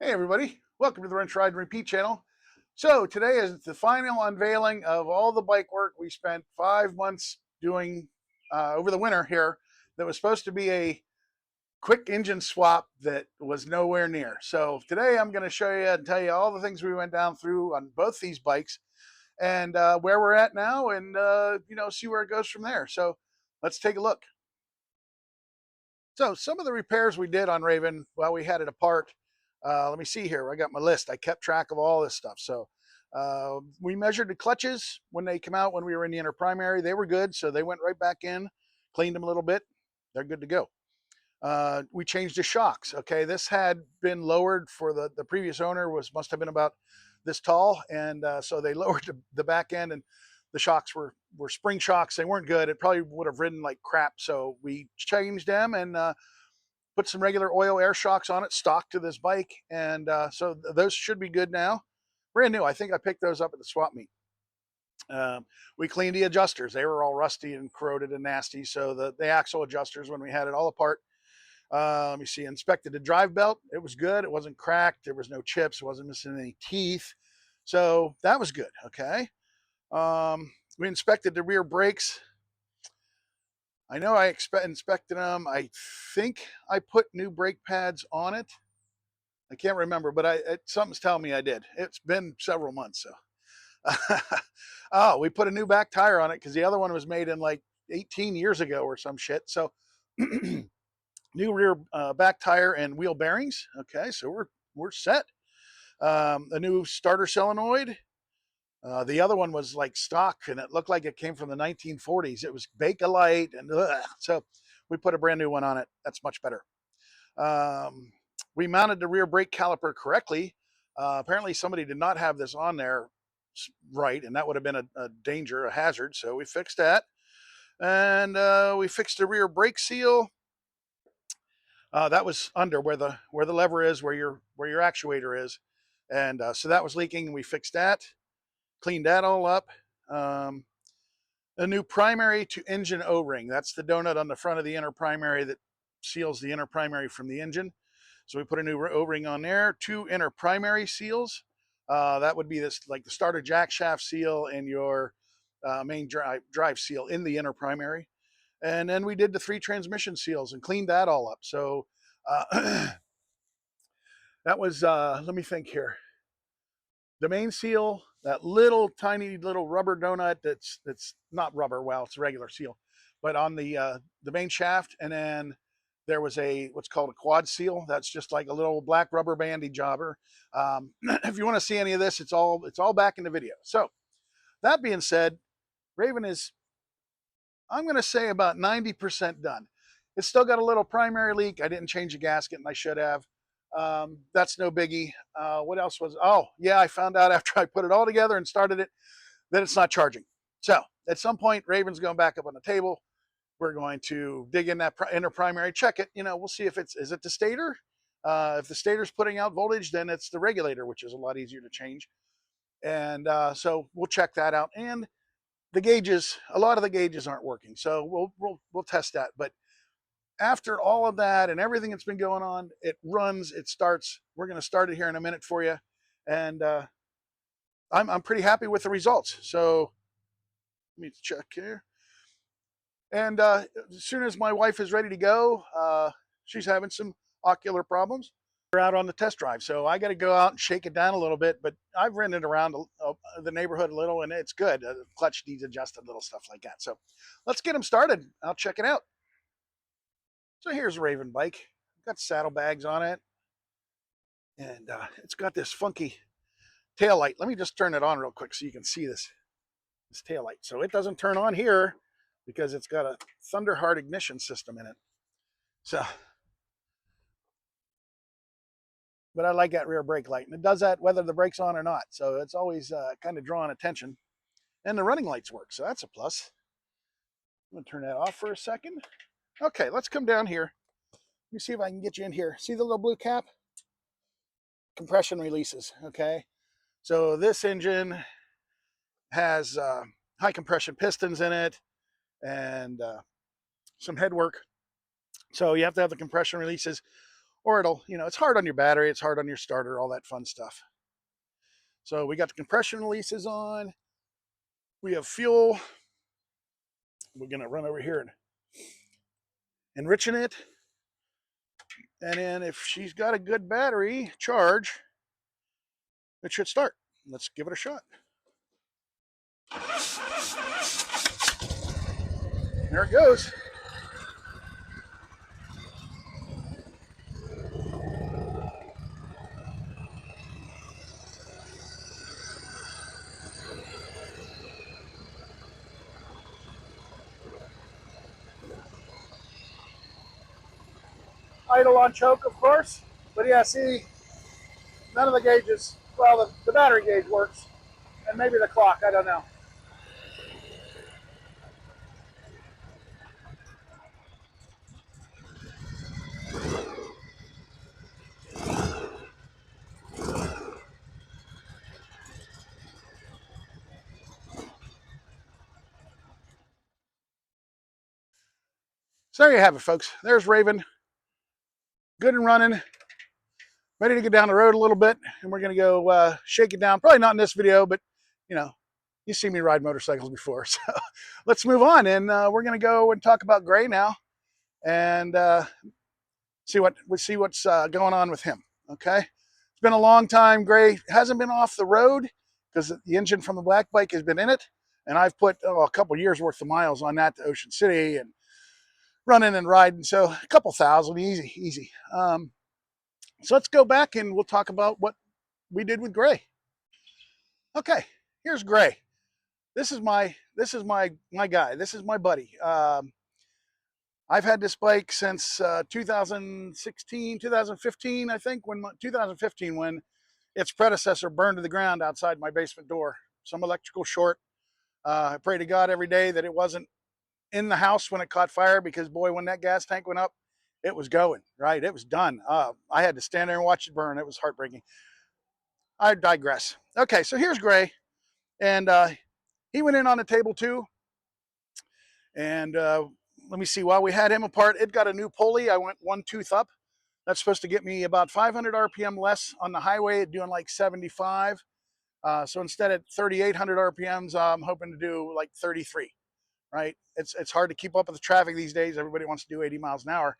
Hey everybody, welcome to the Wrench Ride and Repeat channel. So today is the final unveiling of all the bike work we spent 5 months doing over the winter here that was supposed to be a quick engine swap that was nowhere near. So today I'm going to show you and tell you all the things we went down through on both these bikes and where we're at now and see where it goes from there. So let's take a look. So some of the repairs we did on Raven while we had it apart, let me see here. I got my list. I kept track of all this stuff. So we measured the clutches when they come out when we were in the inner primary. They were good, so they went right back in, cleaned them a little bit. They're good to go. We changed the shocks. Okay, this had been lowered for the previous owner, must have been about this tall, and so they lowered the back end, and the shocks were spring shocks. They weren't good. It probably would have ridden like crap. So we changed them and put some regular oil air shocks on it, stock to this bike, and so those should be good now. Brand new. I think I picked those up at the swap meet. We cleaned the adjusters. They were all rusty and corroded and nasty. So the axle adjusters, when we had it all apart, let me see, inspected the drive belt. It was good. It wasn't cracked. There was no chips. It wasn't missing any teeth. So that was good. Okay. We inspected the rear brakes. I know I inspected them. I think I put new brake pads on it. I can't remember, but something's telling me I did. It's been several months. So, oh, we put a new back tire on it because the other one was made in like 18 years ago or some shit. So, new rear back tire and wheel bearings. Okay, so we're set. A new starter solenoid. The other one was like stock, and it looked like it came from the 1940s. It was Bakelite, and so we put a brand new one on it. That's much better. We mounted the rear brake caliper correctly. Apparently, somebody did not have this on there right, and that would have been a danger, a hazard. So we fixed that, and we fixed the rear brake seal. That was under where the lever is, where your actuator is, and so that was leaking. We fixed that. Cleaned that all up. A new primary to engine O-ring. That's the donut on the front of the inner primary that seals the inner primary from the engine. So we put a new O-ring on there. 2 inner primary seals. That would be this, like the starter jack shaft seal and your main drive seal in the inner primary. And then we did the 3 transmission seals and cleaned that all up. So that was, let me think here. The main seal, that little tiny little rubber donut that's not rubber, well, it's a regular seal, but on the main shaft, and then there was what's called a quad seal. That's just like a little black rubber bandy jobber. If you want to see any of this, it's all back in the video. So that being said, Raven is, I'm going to say, about 90% done. It's still got a little primary leak. I didn't change the gasket, and I should have. That's no biggie. What else was, oh yeah, I found out after I put it all together and started it that it's not charging. So at some point, Raven's going back up on the table. We're going to dig in that inner primary, check it. We'll see if is it the stator? If the stator's putting out voltage, then it's the regulator, which is a lot easier to change. And so we'll check that out. And the gauges, a lot of the gauges aren't working. So we'll test that. But after all of that and everything that's been going on, it runs, it starts. We're going to start it here in a minute for you. And I'm pretty happy with the results. So let me check here. And as soon as my wife is ready to go, she's having some ocular problems. We're out on the test drive. So I got to go out and shake it down a little bit. But I've ridden it around the neighborhood a little, and it's good. The clutch needs adjusted, little stuff like that. So let's get them started. I'll check it out. So here's a Raven bike. Got saddlebags on it. And it's got this funky tail light. Let me just turn it on real quick so you can see this tail light. So it doesn't turn on here because it's got a Thunderheart ignition system in it. So, but I like that rear brake light. And it does that whether the brake's on or not. So it's always kind of drawing attention. And the running lights work. So that's a plus. I'm going to turn that off for a second. Okay, let's come down here. Let me see if I can get you in here. See the little blue cap? Compression releases, okay? So this engine has high compression pistons in it and some head work. So you have to have the compression releases. or it'll, it's hard on your battery, it's hard on your starter, all that fun stuff. So we got the compression releases on. We have fuel. We're going to run over here and enriching it. And then if she's got a good battery charge, it should start. Let's give it a shot. There it goes. Idle on choke, of course. But yeah, see, none of the gauges, well, the battery gauge works. And maybe the clock, I don't know. So there you have it, folks. There's Raven. Good and running. Ready to get down the road a little bit. And we're going to go shake it down. Probably not in this video, but, you see me ride motorcycles before. So let's move on. And we're going to go and talk about Gray now. And see what's going on with him. Okay. It's been a long time. Gray hasn't been off the road because the engine from the black bike has been in it. And I've put a couple years worth of miles on that to Ocean City and running and riding. So a couple thousand, easy. So let's go back and we'll talk about what we did with Gray. Okay, here's Gray. This is my guy. This is my buddy. I've had this bike since 2016, 2015, I think, 2015, when its predecessor burned to the ground outside my basement door. Some electrical short. I pray to God every day that it wasn't in the house when it caught fire, because boy, when that gas tank went up, it was going, right? It was done. I had to stand there and watch it burn. It was heartbreaking. I digress. Okay, so here's Gray. And he went in on the table too. And let me see, while we had him apart, it got a new pulley. I went one tooth up. That's supposed to get me about 500 RPM less on the highway, doing like 75. So instead of 3,800 RPMs, I'm hoping to do like 33, right? It's hard to keep up with the traffic these days. Everybody wants to do 80 miles an hour.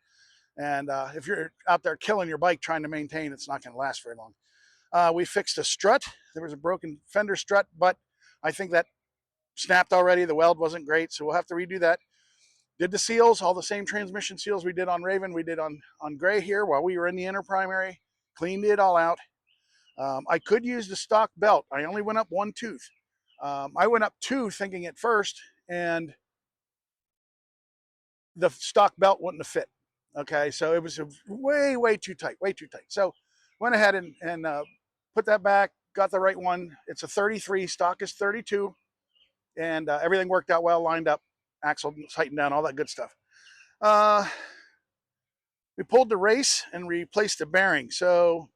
And if you're out there killing your bike trying to maintain, it's not going to last very long. We fixed a strut. There was a broken fender strut, but I think that snapped already. The weld wasn't great, so we'll have to redo that. Did the seals, all the same transmission seals we did on Raven, we did on Gray here while we were in the inner primary. Cleaned it all out. I could use the stock belt. I only went up one tooth. I went up two thinking at first, and the stock belt wouldn't have fit. Okay, so it was way too tight, So went ahead and put that back, got the right one. It's a 33, stock is 32, and everything worked out well, lined up, axle tightened down, all that good stuff. We pulled the race and replaced the bearing. So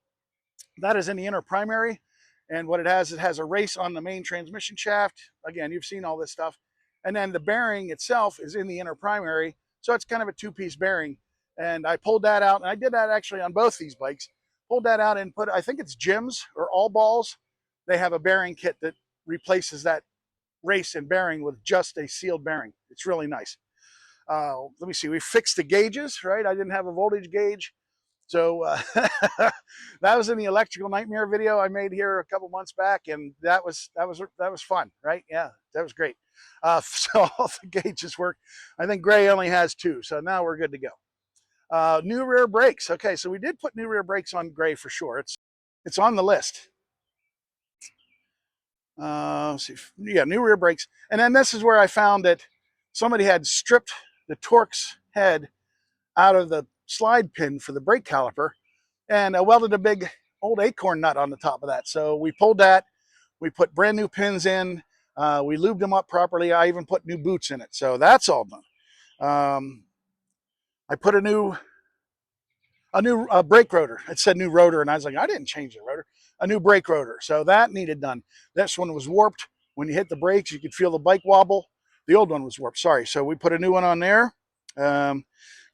that is in the inner primary, and what it has a race on the main transmission shaft. Again, you've seen all this stuff. And then the bearing itself is in the inner primary, so it's kind of a two-piece bearing. And I pulled that out, and I did that actually on both these bikes. Pulled that out and put, I think it's Jim's or All Balls. They have a bearing kit that replaces that race and bearing with just a sealed bearing. It's really nice. Let me see, we fixed the gauges, right? I didn't have a voltage gauge. So that was in the electrical nightmare video I made here a couple months back, and that was fun, right? Yeah, that was great. So all the gauges work. I think Gray only has two, so now we're good to go. New rear brakes. Okay, so we did put new rear brakes on Gray for sure. It's on the list. See, yeah, new rear brakes. And then this is where I found that somebody had stripped the Torx head out of the slide pin for the brake caliper, and welded a big old acorn nut on the top of that. So we pulled that, we put brand new pins in, we lubed them up properly. I even put new boots in it. So that's all done. I put a new brake rotor. It said new rotor, and I was like, I didn't change the rotor. A new brake rotor. So that needed done. This one was warped. When you hit the brakes, you could feel the bike wobble. The old one was warped, sorry. So we put a new one on there.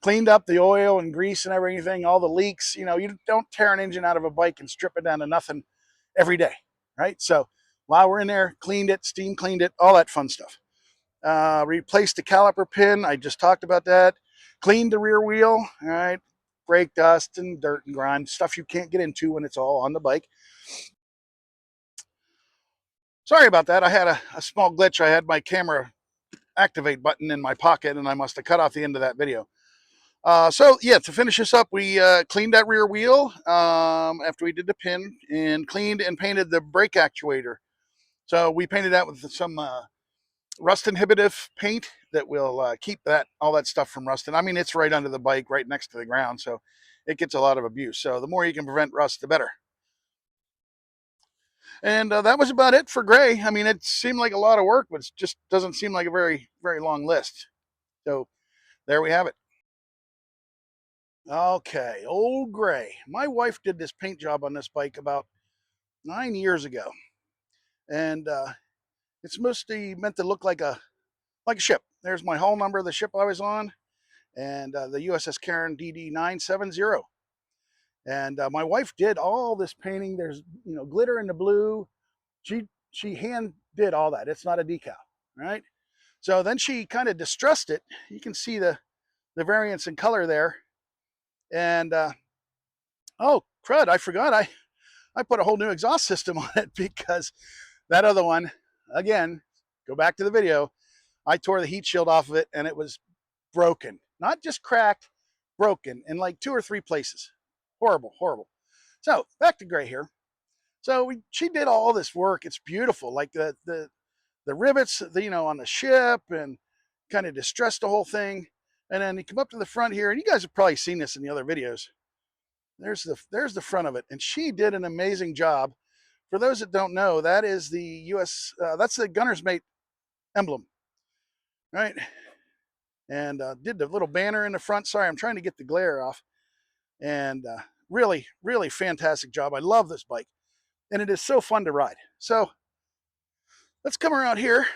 cleaned up the oil and grease and everything, all the leaks. You know, you don't tear an engine out of a bike and strip it down to nothing every day, right? So while we're in there, cleaned it, steam cleaned it, all that fun stuff. Replaced the caliper pin. I just talked about that. Cleaned the rear wheel, all right? Brake dust and dirt and grime, stuff you can't get into when it's all on the bike. Sorry about that. I had a small glitch. I had my camera activate button in my pocket, and I must have cut off the end of that video. So yeah, to finish this up, we cleaned that rear wheel after we did the pin, and cleaned and painted the brake actuator. So we painted that with some rust inhibitive paint that will keep all that stuff from rusting. I mean, it's right under the bike, right next to the ground, so it gets a lot of abuse. So the more you can prevent rust, the better. And that was about it for gray. I mean, it seemed like a lot of work, but it just doesn't seem like a very, very long list. So there we have it. Okay, Ol'Grey. My wife did this paint job on this bike about 9 years ago, and it's mostly meant to look like a ship. There's my hull number of the ship I was on, and the USS Karen DD 970. And my wife did all this painting. There's glitter in the blue. She hand did all that. It's not a decal, right? So then she kind of distressed it. You can see the variance in color there. And oh crud, I forgot I put a whole new exhaust system on it because that other one, again, go back to the video, I tore the heat shield off of it and it was broken. Not just cracked, broken in like 2 or 3 places. Horrible, horrible. So back to gray here. So she did all this work. It's beautiful, like the rivets, on the ship, and kind of distressed the whole thing. And then you come up to the front here, and you guys have probably seen this in the other videos. There's the front of it, and she did an amazing job. For those that don't know, that is the U.S. That's the Gunner's Mate emblem, right? And did the little banner in the front. Sorry, I'm trying to get the glare off. And really, really fantastic job. I love this bike, and it is so fun to ride. So let's come around here,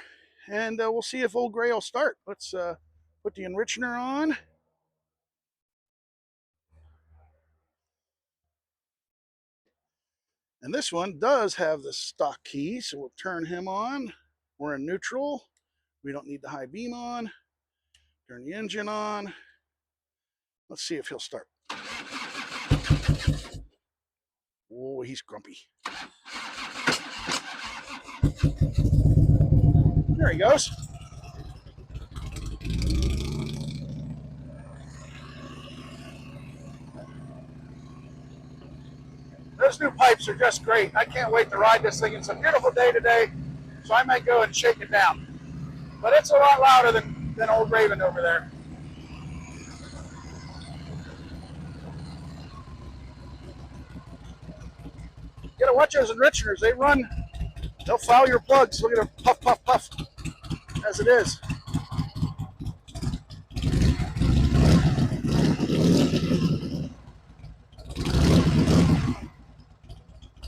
and we'll see if Ol'Grey will start. Let's put the enrichener on. And this one does have the stock key, so we'll turn him on. We're in neutral. We don't need the high beam on. Turn the engine on. Let's see if he'll start. Oh, he's grumpy. There he goes. Those new pipes are just great. I can't wait to ride this thing. It's a beautiful day today, so I might go and shake it down. But it's a lot louder than old Raven over there. You gotta watch those enrichers. They'll foul your plugs. Look at them, puff, puff, puff, as it is.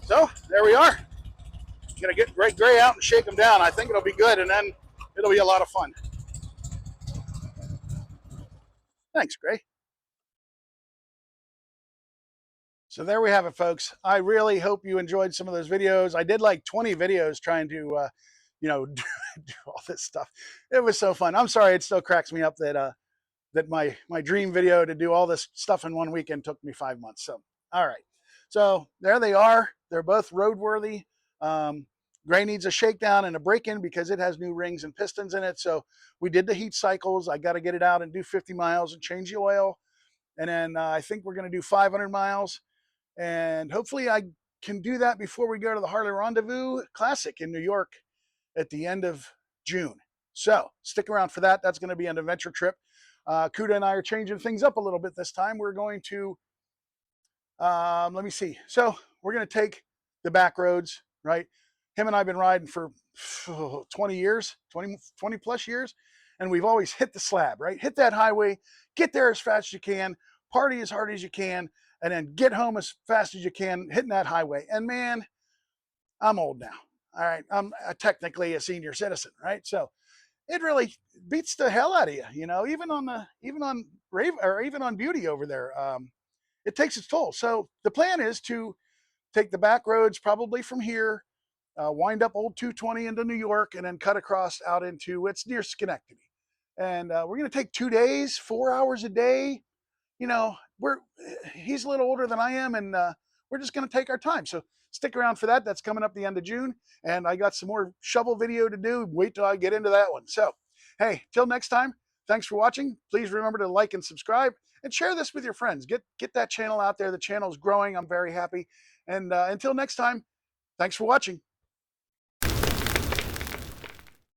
So there we are. Gonna get Gray out and shake them down. I think it'll be good, and then it'll be a lot of fun. Thanks, Gray. So there we have it, folks. I really hope you enjoyed some of those videos. I did like 20 videos trying to, do all this stuff. It was so fun. I'm sorry, it still cracks me up that that my dream video to do all this stuff in one weekend took me 5 months. So, all right. So there they are. They're both roadworthy. Gray needs a shakedown and a break-in because it has new rings and pistons in it. So we did the heat cycles. I got to get it out and do 50 miles and change the oil. And then I think we're going to do 500 miles. And hopefully I can do that before we go to the Harley Rendezvous Classic in New York at the end of June. So stick around for that. That's going to be an adventure trip. Kuda and I are changing things up a little bit this time. We're going to, let me see. So we're going to take the back roads, right? Him and I have been riding for 20 years, 20 plus years. And we've always hit the slab, right? Hit that highway, get there as fast as you can, party as hard as you can, and then get home as fast as you can, hitting that highway. And man, I'm old now. All right. I'm technically a senior citizen, right? So it really beats the hell out of you, even on Raven, or even on Beauty over there. It takes its toll. So the plan is to take the back roads probably from here, wind up Old 220 into New York, and then cut across out into it's near Schenectady. And we're going to take 2 days, 4 hours a day. You know, he's a little older than I am, and we're just going to take our time. So stick around for that. That's coming up the end of June, and I got some more shovel video to do. Wait till I get into that one. So, hey, till next time. Thanks for watching. Please remember to like and subscribe, and share this with your friends. Get that channel out there. The channel's growing. I'm very happy. And until next time, thanks for watching.